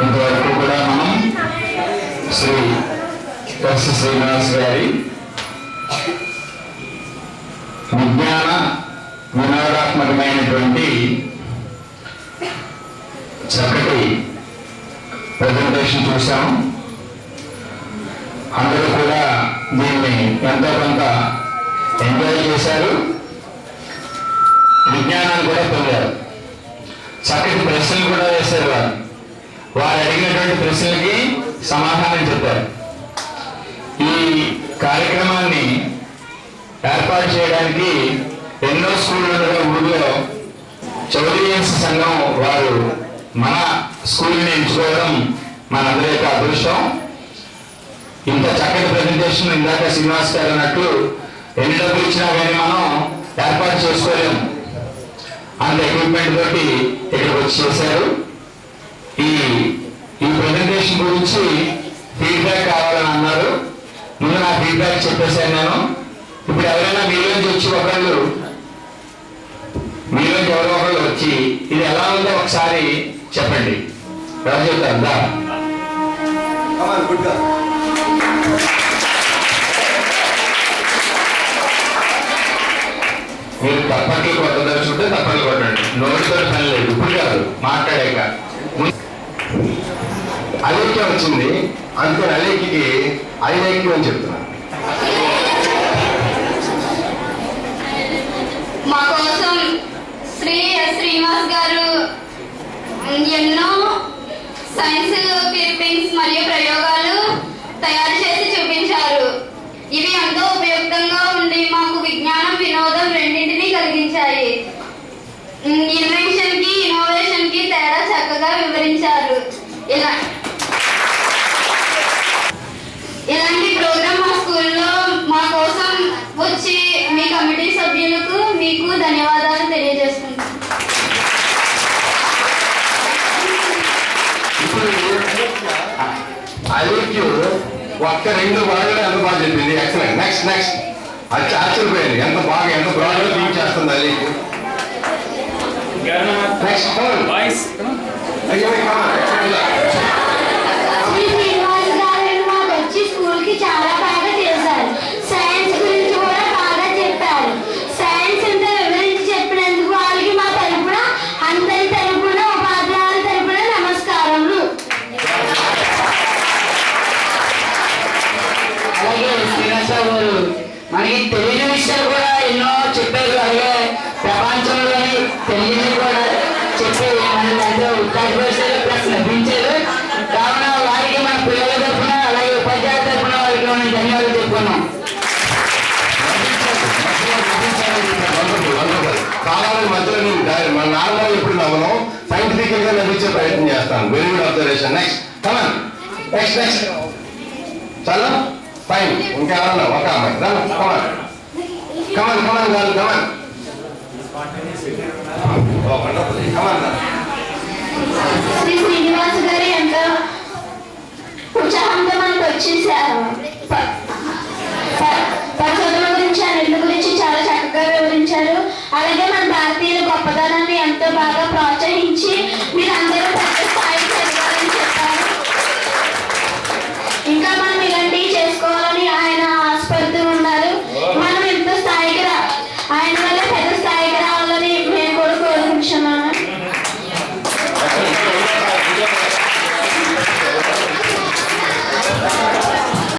ఇంతవరకు కూడా మనం శ్రీ ఎస్ శ్రీనివాస్ గారి విజ్ఞాన వినోదాత్మకమైనటువంటి చక్కటి ప్రజెంటేషన్ చూసాం. అందరూ కూడా దీన్ని ఎంతో కొంత ఎంజాయ్ చేశారు, విజ్ఞానాన్ని కూడా పొందారు. చక్కటి ప్రశ్నలు కూడా వేశారు. వారు అడిగినటువంటి ప్రశ్నలకి సమాధానం చెప్పారు. ఈ కార్యక్రమాన్ని ఏర్పాటు చేయడానికి ఎన్నో స్కూళ్ళు ఊళ్ళో చౌదరియన్స్ సంఘం వారు మన స్కూల్ని ఎంచుకోవడం మనందరి యొక్క అదృష్టం. ఇంత చక్కటి ప్రజెంటేషన్ ఇందాక శ్రీనివాస్ గారు అన్నట్లు ఎన్ని డబ్బులు ఇచ్చినా కానీ మనం ఏర్పాటు చేసుకోలేము. అంత ఎక్విప్మెంట్ తోటి ఇక్కడికి వచ్చి చేశారు. ఈ ప్రజెంటేషన్ గురించి ఫీడ్బ్యాక్ కావాలని అన్నారు. ముందు నా ఫీడ్బ్యాక్ చెప్పేశాను నేను. ఇప్పుడు ఎవరైనా మీలోంచి వచ్చి మీలోంచి ఎవరో ఒకళ్ళు వచ్చి ఇది ఎలా ఉందో ఒకసారి చెప్పండి. ఎవరు చెప్తారు? మీరు తప్పట్లు కొట్టదలుచుకుంటే తప్పట్లు కొట్టండి, నోటితో పని లేదు. ఇప్పుడు కాదు, మాట్లాడాక. అలేఖ్య వచ్చింది, అందుకని అలేఖ్యకి ఐలేఖ్యం అని చెప్తున్నాను. మా కోసం శ్రీ శ్రీనివాస్ గారు ఎన్నో సైన్స్ క్లిప్పింగ్స్ మరియు ప్రయోగాలు తయారు చేసి చూపించారు. ఇవి ఎంతో ఉపయుక్తంగా ఉండి మాకు విజ్ఞానం వినోదం రెండింటినీ కలిగించాయి. ఇన్వెన్షన్ కి ఇన్నోవేషన్ కి తేడా చక్కగా వివరించారు. ఇలాంటి ప్రోగ్రామ్ మా స్కూల్లో మా కోసం వచ్చి మీ కమిటీ సభ్యులకు మీకు ధన్యవాదాలు తెలియజేస్తున్నాను. ఒక్క రెండు బాగా ఎంత బాగా చెప్పింది. ఎక్సలెంట్. నెక్స్ట్ అది ఆశ్చర్యపోయింది ఎంత బాగా ఎంత బాగా థింక్ చేస్తుంది అది. చాలా బాగా చేశారు. సైన్స్ గురించి కూడా బాగా చెప్పారు. సైన్స్ అంతా వివరించి చెప్పినందుకు వాళ్ళకి మా తరపున అందరి తరపున ఉపాధ్యాయుల తరపున నమస్కారములు. అలాగే శ్రీనివాస గారు మనకి తెలియని విషయాలు కూడా ఎన్నో చెప్పారు. అలాగే ప్రపంచంలోని తెలియని కూడా చెప్పి మన ఉత్తరప్రదేశ్ ప్లస్ లభించారు. కావున వారికి మన పిల్లల తరఫున అలాగే ఉపాధ్యాయుల తరఫున వారికి మనం ధన్యవాదాలు చెప్పుకున్నాం. చాలా మధ్యలో మన నాన్నగారు ఎప్పుడు నమ్మను సైంటిఫికల్ గా లభించే ప్రయత్నం చేస్తాను. Very good observation. నెక్స్ట్ చాలా ఫైన్. ఇంకెవరన్నా ఒక అమ్మాయి కమన్ శ్రీ శ్రీనివాస్ గారు ఎంతో ఉత్సాహంతో మనకు వచ్చేసారు. పరిశోధన గురించి అన్నింటి గురించి చాలా చక్కగా వివరించారు. అలాగే మన భారతీయుల గొప్పదనాన్ని ఎంతో బాగా ప్రోత్సహించి